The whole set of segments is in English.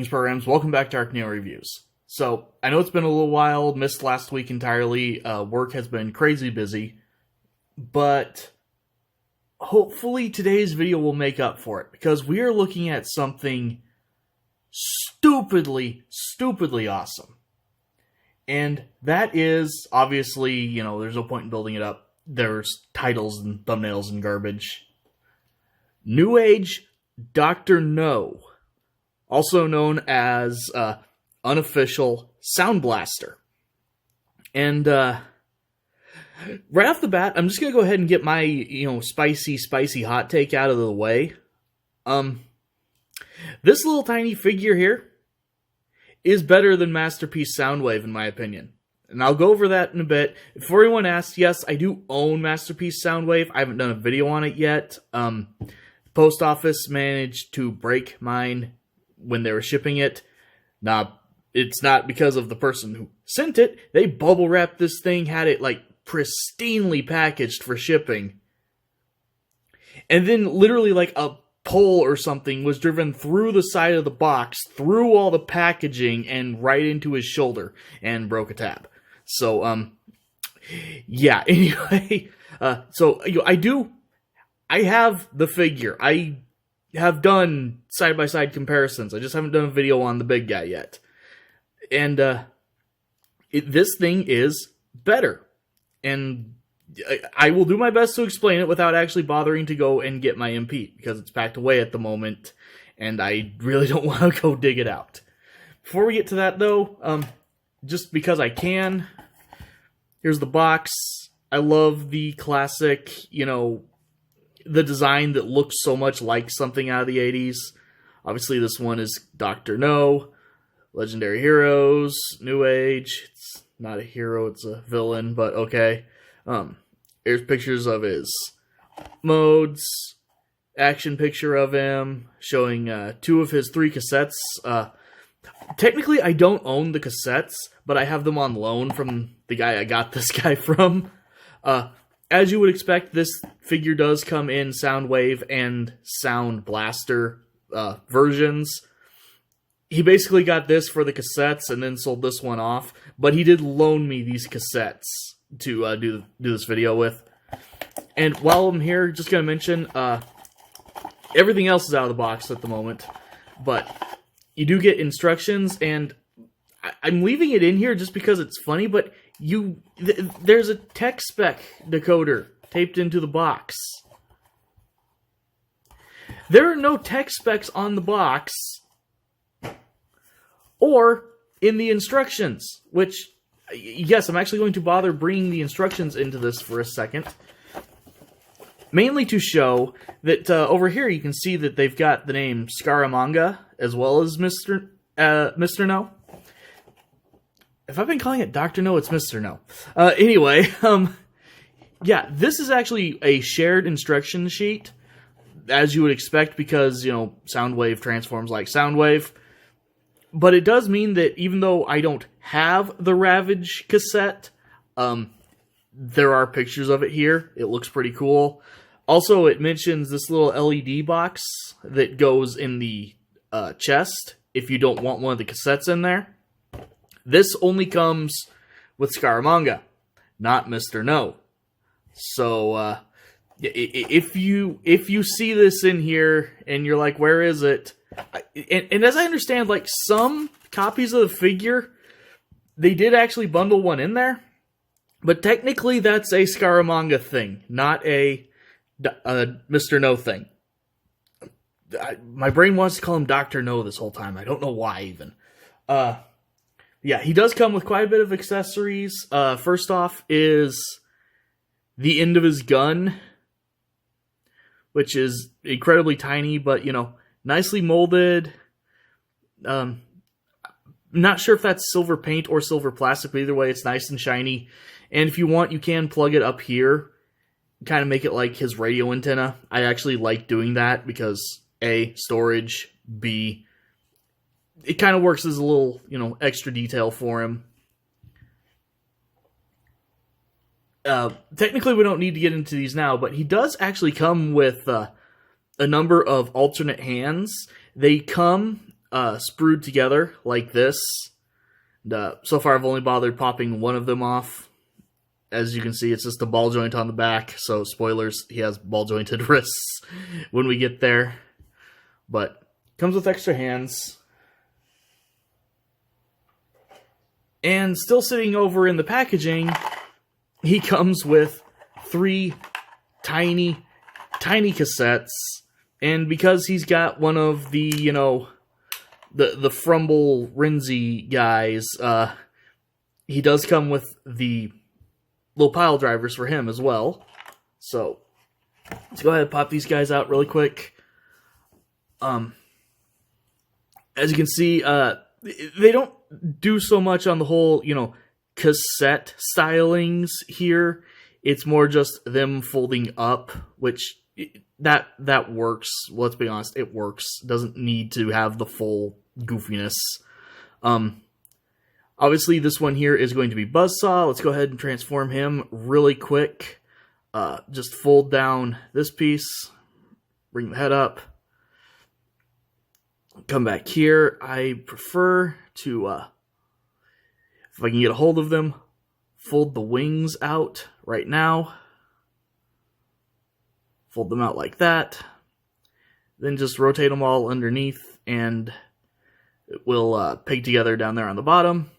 Greetings, programs. Welcome back to ArcNeo Reviews. So, I know it's been a little while, missed last week entirely. Work has been crazy busy, but hopefully today's video will make up for it, because we are looking at something stupidly awesome. And that is, obviously, there's no point in building it up. There's titles and thumbnails and garbage. NewAge Dr. No, also known as unofficial Sound Blaster. And right off the bat, I'm just going to go ahead and get my, spicy hot take out of the way. This little tiny figure here is better than Masterpiece Soundwave, in my opinion. And I'll go over that in a bit. Before anyone asks, yes, I do own Masterpiece Soundwave. I haven't done a video on it yet. Post office managed to break mine when they were shipping it. Now, it's not because of the person who sent it. They bubble wrapped this thing, had it pristinely packaged for shipping. And then literally a pole or something was driven through the side of the box, through all the packaging, and right into his shoulder, and broke a tab. So, yeah, anyway, I have the figure. I have done side-by-side comparisons. I just haven't done a video on the big guy yet. And this thing is better. And I will do my best to explain it without actually bothering to go and get my MP, because it's packed away at the moment, and I really don't want to go dig it out. Before we get to that, though, just because I can, here's the box. I love the classic, the design that looks so much like something out of the 80s. Obviously, this one is Dr. No, Legendary Heroes, NewAge. It's not a hero, it's a villain, but okay. Here's pictures of his modes, action picture of him, showing 2 of his 3 cassettes. Technically, I don't own the cassettes, but I have them on loan from the guy I got this guy from. As you would expect, this figure does come in Soundwave and Sound Blaster versions. He basically got this for the cassettes and then sold this one off, but he did loan me these cassettes to do this video with. And while I'm here, just going to mention, everything else is out of the box at the moment, but you do get instructions, and I'm leaving it in here just because it's funny, but there's a tech spec decoder taped into the box. There are no tech specs on the box or in the instructions, which, yes, I'm actually going to bother bringing the instructions into this for a second. Mainly to show that over here you can see that they've got the name Scaramanga as well as Mr. No. If I've been calling it Dr. No, it's Mr. No. Anyway, yeah, this is actually a shared instruction sheet, as you would expect, because, Soundwave transforms like Soundwave. But it does mean that even though I don't have the Ravage cassette, there are pictures of it here. It looks pretty cool. Also, it mentions this little LED box that goes in the chest if you don't want one of the cassettes in there. This only comes with Scaramanga, not Mr. No. So, if you see this in here and you're like, where is it? And as I understand, some copies of the figure, they did actually bundle one in there. But technically, that's a Scaramanga thing, not a Mr. No thing. My brain wants to call him Dr. No this whole time. I don't know why, even. Yeah, he does come with quite a bit of accessories. First off is the end of his gun, which is incredibly tiny, but, nicely molded. Not sure if that's silver paint or silver plastic, but either way, it's nice and shiny. And if you want, you can plug it up here, kind of make it like his radio antenna. I actually like doing that because, A, storage, B, it kind of works as a little, extra detail for him. Technically, we don't need to get into these now, but he does actually come with a number of alternate hands. They come sprued together like this. And, so far I've only bothered popping one of them off. As you can see, it's just a ball joint on the back, so spoilers, he has ball jointed wrists when we get there. But comes with extra hands. And still sitting over in the packaging, he comes with 3 tiny cassettes. And because he's got one of the, you know, the Frumble Rinsey guys, he does come with the little pile drivers for him as well. So let's go ahead and pop these guys out really quick. As you can see, they don't do so much on the whole, you know, cassette stylings here. It's more just them folding up, which that works. Let's be honest, it works. Doesn't need to have the full goofiness. Obviously, this one here is going to be Buzzsaw. Let's go ahead and transform him really quick. Just fold down this piece, bring the head up, come back here. I prefer to, if I can get a hold of them, fold the wings out right now. Fold them out like that. Then just rotate them all underneath, and it will peg together down there on the bottom.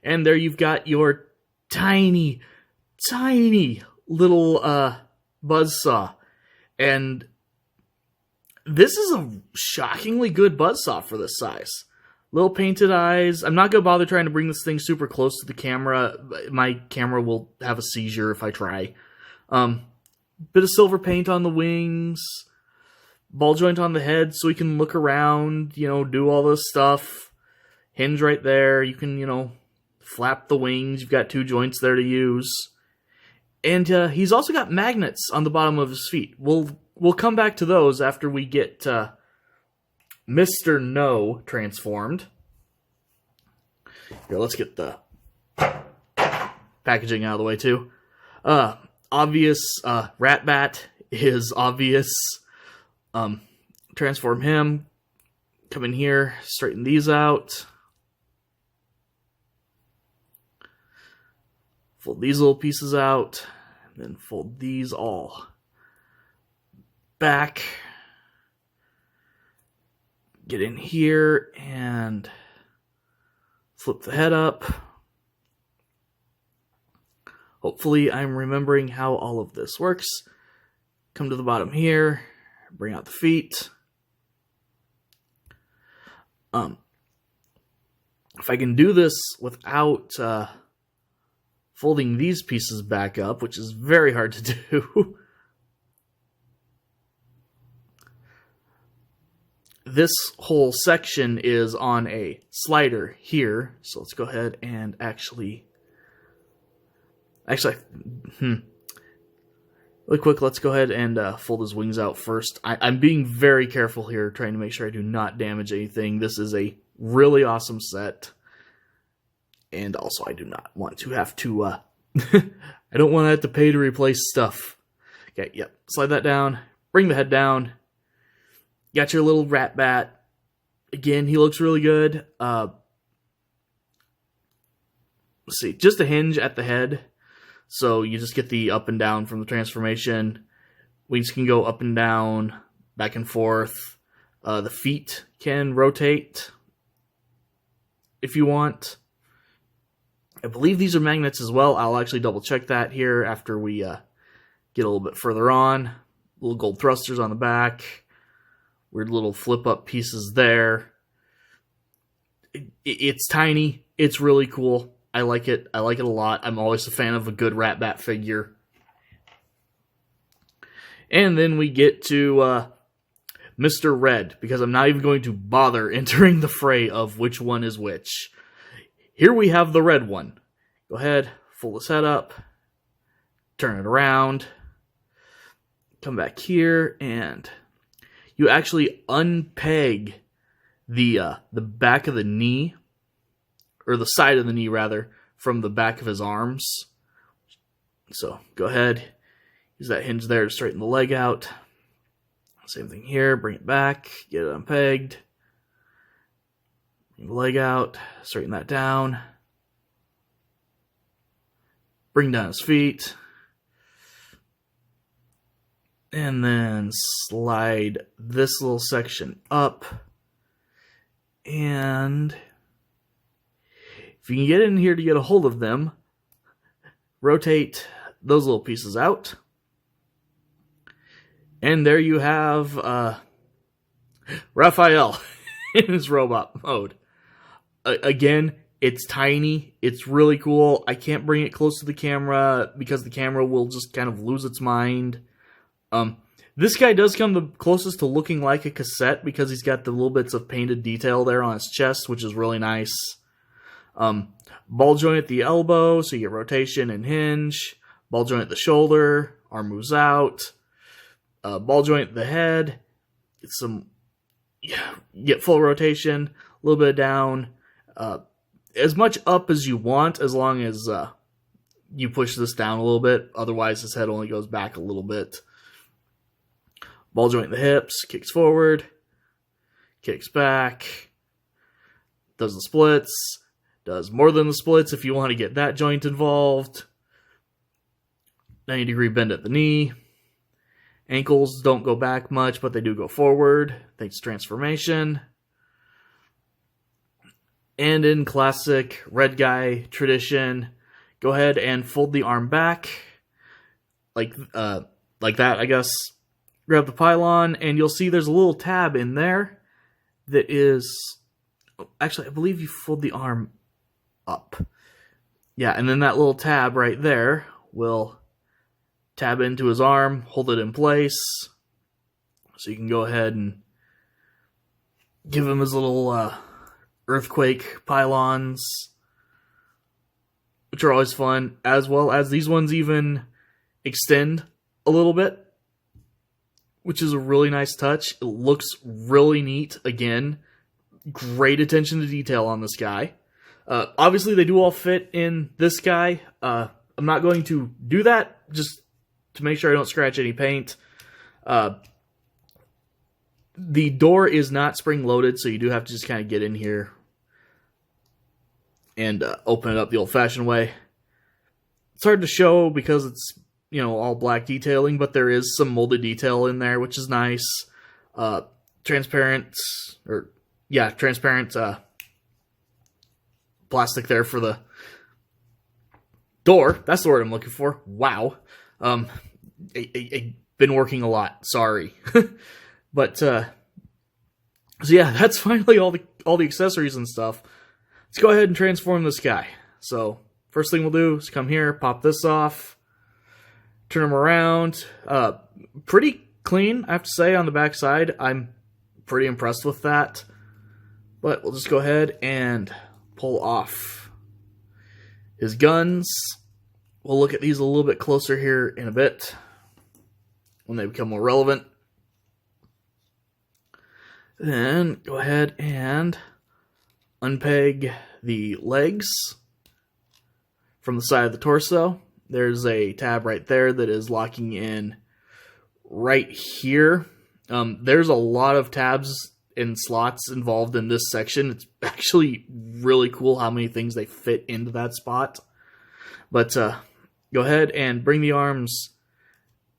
And there you've got your tiny little Buzzsaw. And this is a shockingly good Buzzsaw for this size. Little painted eyes. I'm not going to bother trying to bring this thing super close to the camera. My camera will have a seizure if I try. Bit of silver paint on the wings. Ball joint on the head so we can look around, you know, do all this stuff. Hinge right there. You can, you know, flap the wings. You've got 2 joints there to use. And he's also got magnets on the bottom of his feet. We'll come back to those after we get Mr. No transformed. Here, let's get the packaging out of the way too. Obvious Rat Bat is obvious. Transform him. Come in here, straighten these out. Fold these little pieces out, and then fold these all back. Get in here and flip the head up. Hopefully I'm remembering how all of this works. Come to the bottom here, bring out the feet. If I can do this without folding these pieces back up, which is very hard to do. This whole section is on a slider here, so let's go ahead and actually, really quick, let's go ahead and fold his wings out first. I'm being very careful here, trying to make sure I do not damage anything. This is a really awesome set. And also, I do not want to have to, I don't want to have to pay to replace stuff. Okay, yep. Slide that down. Bring the head down. Got your little Rat Bat. Again, he looks really good. Let's see. Just a hinge at the head. So you just get the up and down from the transformation. Wings can go up and down, back and forth. The feet can rotate if you want. I believe these are magnets as well. I'll actually double check that here after we get a little bit further on. Little gold thrusters on the back. Weird little flip up pieces there. It's tiny. It's really cool. I like it. I like it a lot. I'm always a fan of a good Rat Bat figure. And then we get to Mr. Red, because I'm not even going to bother entering the fray of which one is which. Here we have the red one. Go ahead, fold his head up, turn it around, come back here, and you actually unpeg the back of the knee, or the side of the knee rather, from the back of his arms. So go ahead, use that hinge there to straighten the leg out. Same thing here, bring it back, get it unpegged. Bring the leg out, straighten that down. Bring down his feet. And then slide this little section up. And if you can get in here to get a hold of them, rotate those little pieces out. And there you have Raphael in his robot mode. Again, it's tiny. It's really cool. I can't bring it close to the camera because the camera will just kind of lose its mind. This guy does come the closest to looking like a cassette because he's got the little bits of painted detail there on his chest, which is really nice. Ball joint at the elbow, so you get rotation and hinge. Ball joint at the shoulder, arm moves out. Ball joint at the head, get full rotation, a little bit of down. As much up as you want, as long as you push this down a little bit. Otherwise, his head only goes back a little bit. Ball joint in the hips, kicks forward, kicks back, does the splits, does more than the splits if you want to get that joint involved. 90-degree bend at the knee. Ankles don't go back much, but they do go forward, thanks to transformation. And in classic red guy tradition, go ahead and fold the arm back, like that, I guess. Grab the pylon, and you'll see there's a little tab in there that is... Actually, I believe you fold the arm up. Yeah, and then that little tab right there will tab into his arm, hold it in place. So you can go ahead and give him his little earthquake pylons, which are always fun, as well as these ones even extend a little bit, which is a really nice touch. It looks really neat. Again, great attention to detail on this guy. Obviously, they do all fit in this guy. I'm not going to do that, just to make sure I don't scratch any paint. The door is not spring-loaded, so you do have to just kind of get in here and open it up the old-fashioned way. It's hard to show because it's, all black detailing, but there is some molded detail in there, which is nice. Transparent plastic there for the door. That's the word I'm looking for. Wow. I've been working a lot. Sorry. But, so yeah, that's finally all the accessories and stuff. Let's go ahead and transform this guy. So, first thing we'll do is come here, pop this off. Turn them around. Pretty clean, I have to say, on the back side. I'm pretty impressed with that. But we'll just go ahead and pull off his guns. We'll look at these a little bit closer here in a bit when they become more relevant. Then go ahead and unpeg the legs from the side of the torso. There's a tab right there that is locking in right here. There's a lot of tabs and slots involved in this section. It's actually really cool how many things they fit into that spot. But go ahead and bring the arms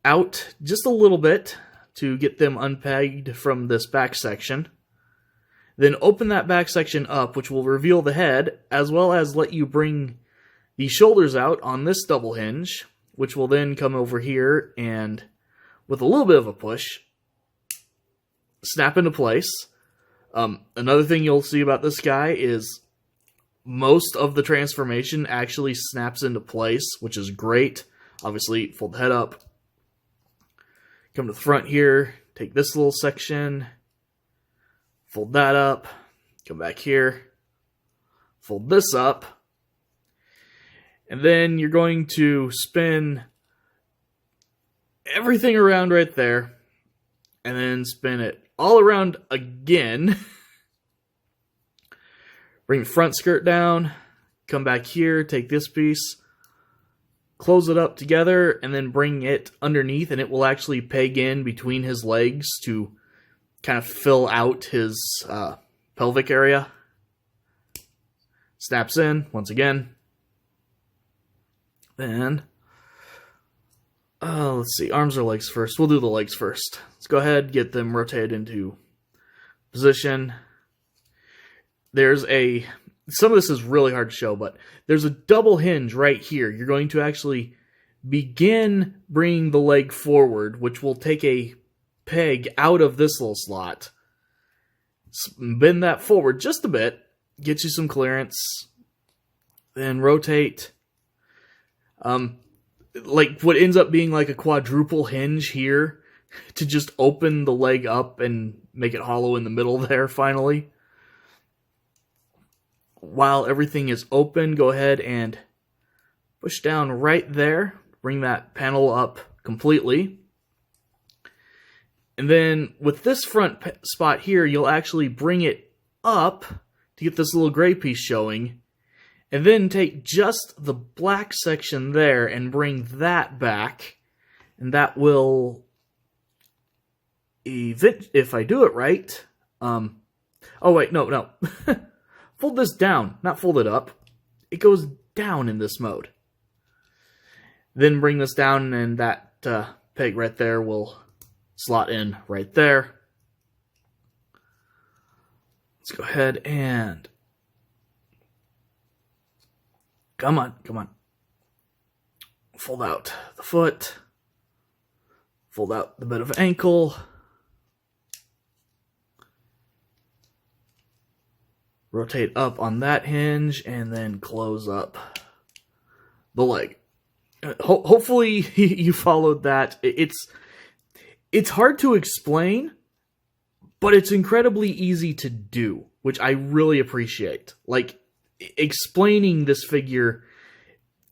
out just a little bit to get them unpegged from this back section. Then open that back section up, which will reveal the head, as well as let you bring the shoulders out on this double hinge, which will then come over here and, with a little bit of a push, snap into place. Another thing you'll see about this guy is most of the transformation actually snaps into place, which is great. Obviously, fold the head up. Come to the front here, take this little section, fold that up, come back here, fold this up, and then you're going to spin everything around right there, and then spin it all around again. Bring the front skirt down, come back here, take this piece, close it up together, and then bring it underneath, and it will actually peg in between his legs to kind of fill out his pelvic area. Snaps in, once again. Then, let's see, arms or legs first. We'll do the legs first. Let's go ahead, get them rotated into position. Some of this is really hard to show, but there's a double hinge right here. You're going to actually begin bringing the leg forward, which will take a peg out of this little slot. Bend that forward just a bit, get you some clearance, then rotate. Like what ends up being like a quadruple hinge here to just open the leg up and make it hollow in the middle there finally. While everything is open, go ahead and push down right there. Bring that panel up completely. And then with this front spot here, you'll actually bring it up to get this little gray piece showing. And then take just the black section there and bring that back. And that will, if I do it right, oh wait, no. Fold this down, not fold it up. It goes down in this mode. Then bring this down and that peg right there will slot in right there. Let's go ahead and... Come on. Fold out the foot. Fold out the bit of ankle. Rotate up on that hinge and then close up the leg. Hopefully you followed that. It's hard to explain, but it's incredibly easy to do, which I really appreciate. Like, explaining this figure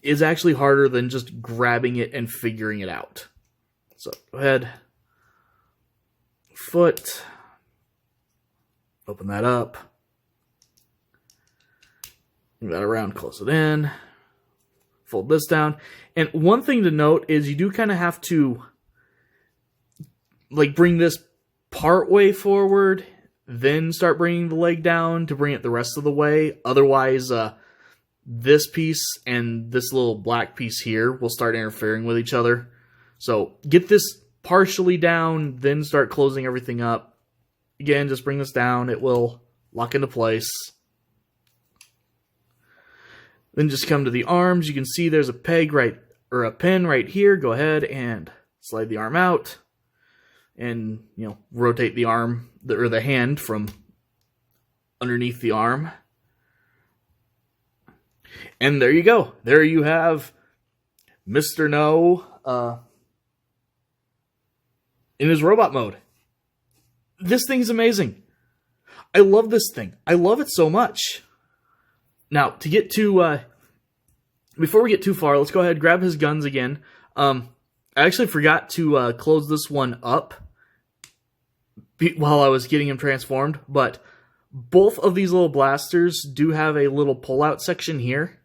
is actually harder than just grabbing it and figuring it out. So, go ahead. Foot. Open that up. Move that around, close it in. Fold this down. And one thing to note is you do kind of have to like bring this part way forward, then start bringing the leg down to bring it the rest of the way. Otherwise, this piece and this little black piece here will start interfering with each other. So get this partially down, then start closing everything up. Again, just bring this down. It will lock into place. Then just come to the arms. You can see there's a peg right, or a pin right here. Go ahead and slide the arm out. And, rotate the arm, or the hand from underneath the arm. And there you go. There you have Mr. No in his robot mode. This thing's amazing. I love this thing. I love it so much. Now, to get to, before we get too far, let's go ahead and grab his guns again. I actually forgot to close this one up while I was getting him transformed, but both of these little blasters do have a little pull-out section here.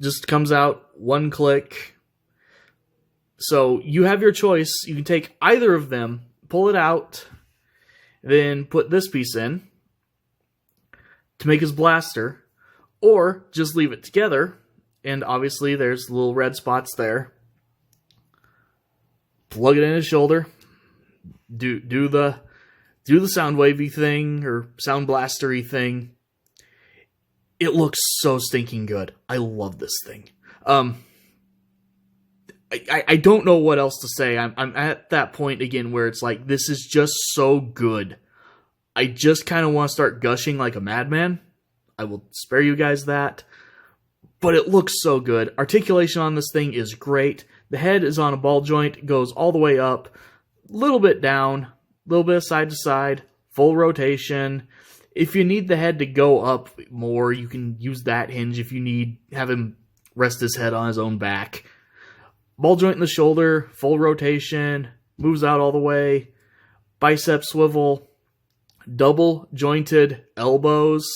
Just comes out, one click. So you have your choice. You can take either of them, pull it out, then put this piece in to make his blaster, or just leave it together, and obviously there's little red spots there. Plug it in his shoulder, do the Soundwavy thing, or Sound Blastery thing. It looks so stinking good. I love this thing. I don't know what else to say. I'm at that point again where it's like, this is just so good. I just kind of want to start gushing like a madman. I will spare you guys that. But it looks so good. Articulation on this thing is great. The head is on a ball joint, goes all the way up, a little bit down, a little bit side to side, full rotation. If you need the head to go up more, you can use that hinge if you need, have him rest his head on his own back. Ball joint in the shoulder, full rotation, moves out all the way, bicep swivel, double jointed elbows,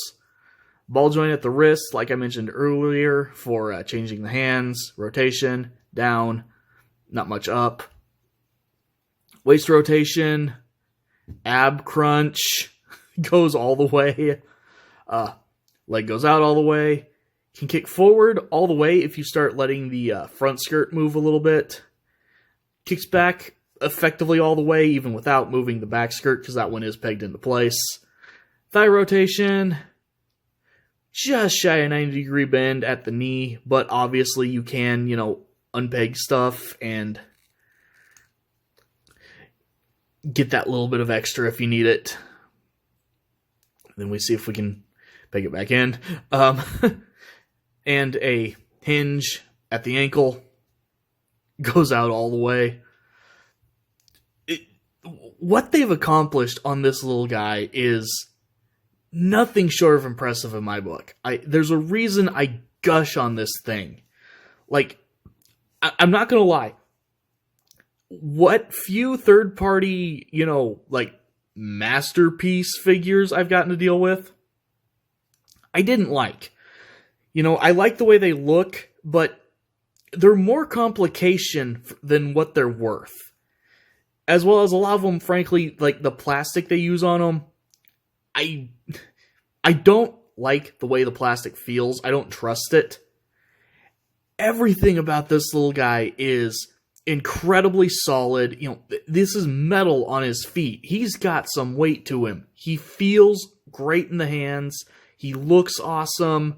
ball joint at the wrist, like I mentioned earlier, for changing the hands, rotation, down, not much up, waist rotation, ab crunch, goes all the way, Leg goes out all the way. Can kick forward all the way if you start letting the front skirt move a little bit. Kicks back effectively all the way, even without moving the back skirt, because that one is pegged into place. Thigh rotation, just shy of 90-degree bend at the knee, but obviously you can, unpeg stuff and get that little bit of extra if you need it. Then we see if we can peg it back in. And a hinge at the ankle goes out all the way. What they've accomplished on this little guy is nothing short of impressive in my book. There's a reason I gush on this thing. Like, I'm not gonna lie. What few third-party, masterpiece figures I've gotten to deal with, I didn't like. I like the way they look, but they're more complication than what they're worth. As well as a lot of them, frankly, like the plastic they use on them, I don't like the way the plastic feels. I don't trust it. Everything about this little guy is incredibly solid. This is metal on his feet. He's got some weight to him. He feels great in the hands. He looks awesome.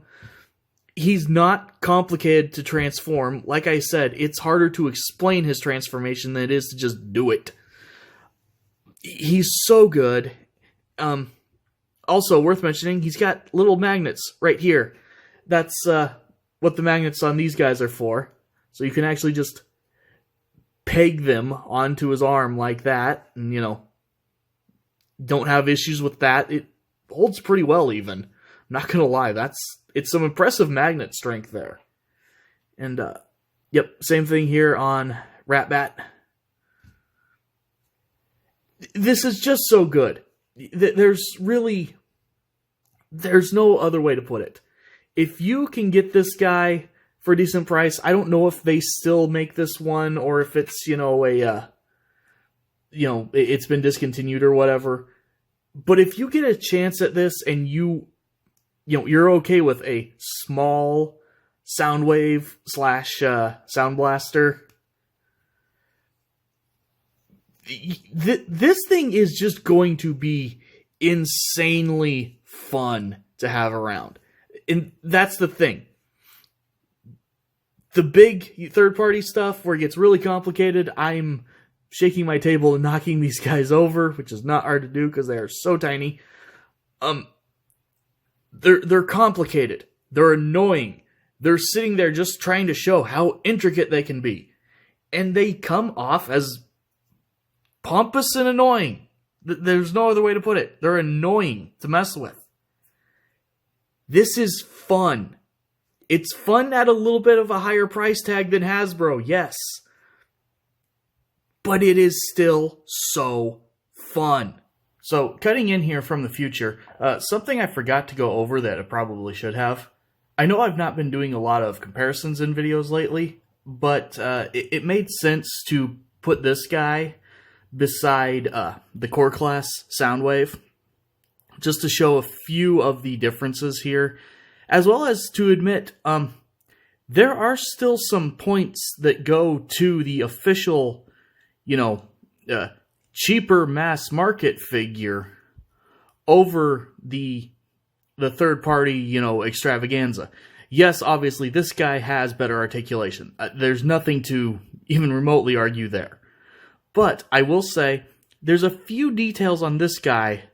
He's not complicated to transform. Like I said, it's harder to explain his transformation than it is to just do it. He's so good. Also, worth mentioning, he's got little magnets right here. That's what the magnets on these guys are for. So you can actually just peg them onto his arm like that. And, don't have issues with that. It holds pretty well, even. I'm not going to lie. It's some impressive magnet strength there. And, yep, same thing here on Ratbat. This is just so good. There's no other way to put it. If you can get this guy for a decent price, I don't know if they still make this one or if it's, it's been discontinued or whatever. But if you get a chance at this and you're okay with a small Soundwave / Sound Blaster, this thing is just going to be insanely fun to have around. And that's the thing. The big third-party stuff where it gets really complicated, I'm shaking my table and knocking these guys over, which is not hard to do because they are so tiny. They're complicated. They're annoying. They're sitting there just trying to show how intricate they can be. And they come off as pompous and annoying. There's no other way to put it. They're annoying to mess with. This is fun. It's fun at a little bit of a higher price tag than Hasbro, yes. But it is still so fun. So, cutting in here from the future, something I forgot to go over that I probably should have. I know I've not been doing a lot of comparisons in videos lately, but it made sense to put this guy beside the core class Soundwave, just to show a few of the differences here, as well as to admit there are still some points that go to the official, cheaper mass market figure over the third party, extravaganza. Yes, obviously this guy has better articulation. There's nothing to even remotely argue there. But I will say there's a few details on this guy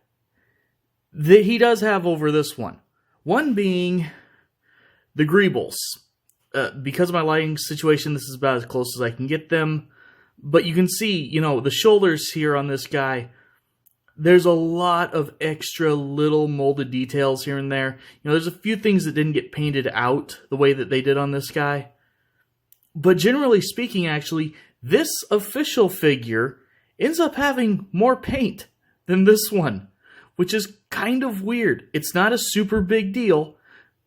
that he does have over this one. One being the greebles. Because of my lighting situation, this is about as close as I can get them. But you can see, the shoulders here on this guy, there's a lot of extra little molded details here and there. There's a few things that didn't get painted out the way that they did on this guy. But generally speaking, actually, this official figure ends up having more paint than this one, which is kind of weird. It's not a super big deal,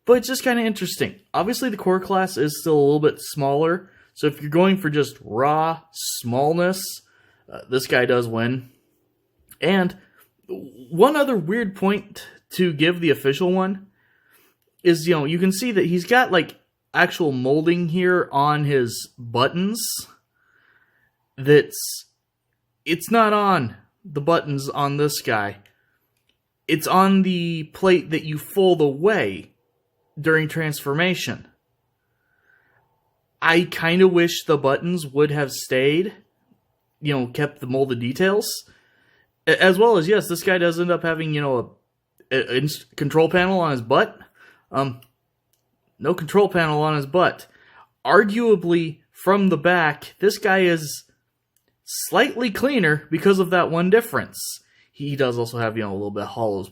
but it's just kind of interesting. Obviously, the core class is still a little bit smaller, so if you're going for just raw smallness, this guy does win. And one other weird point to give the official one, is, you can see that he's got, like, actual molding here on his buttons it's not on the buttons on this guy. It's on the plate that you fold away during transformation. I kind of wish the buttons would have stayed, kept the molded details. As well as, yes, this guy does end up having, a control panel on his butt. No control panel on his butt. Arguably, from the back, this guy is slightly cleaner because of that one difference. He does also have, a little bit of hollows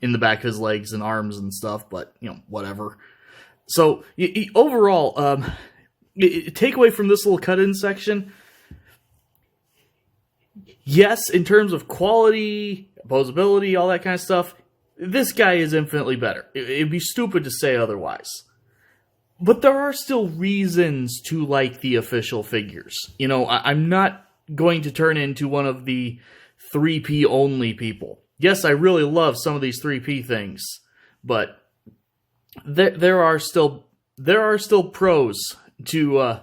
in the back of his legs and arms and stuff, but, whatever. So, overall, takeaway from this little cut-in section, yes, in terms of quality, opposability, all that kind of stuff, this guy is infinitely better. It'd be stupid to say otherwise. But there are still reasons to like the official figures. I'm not going to turn into one of the 3P only people. Yes, I really love some of these 3P things, but there are still pros to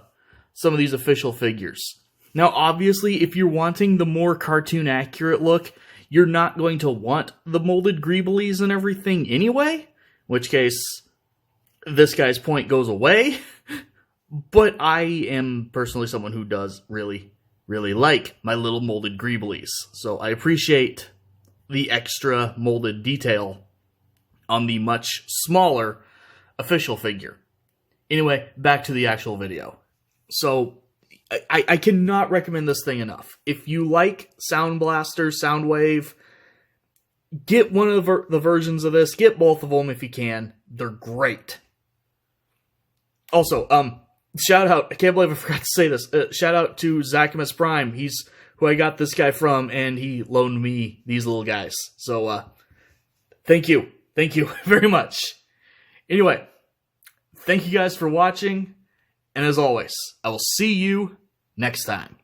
some of these official figures. Now, obviously, if you're wanting the more cartoon accurate look, you're not going to want the molded Greeblies and everything anyway, in which case this guy's point goes away. But I am personally someone who does really, really like my little molded Greeblies. So I appreciate the extra molded detail on the much smaller official figure. Anyway, back to the actual video. So, I cannot recommend this thing enough. If you like Sound Blaster, Soundwave, get one of the versions of this. Get both of them if you can. They're great. Also, shout out, I can't believe I forgot to say this. Shout out to Xakimus Prime. He's who I got this guy from, and he loaned me these little guys. So, thank you. Thank you very much. Anyway, thank you guys for watching. And as always, I will see you next time.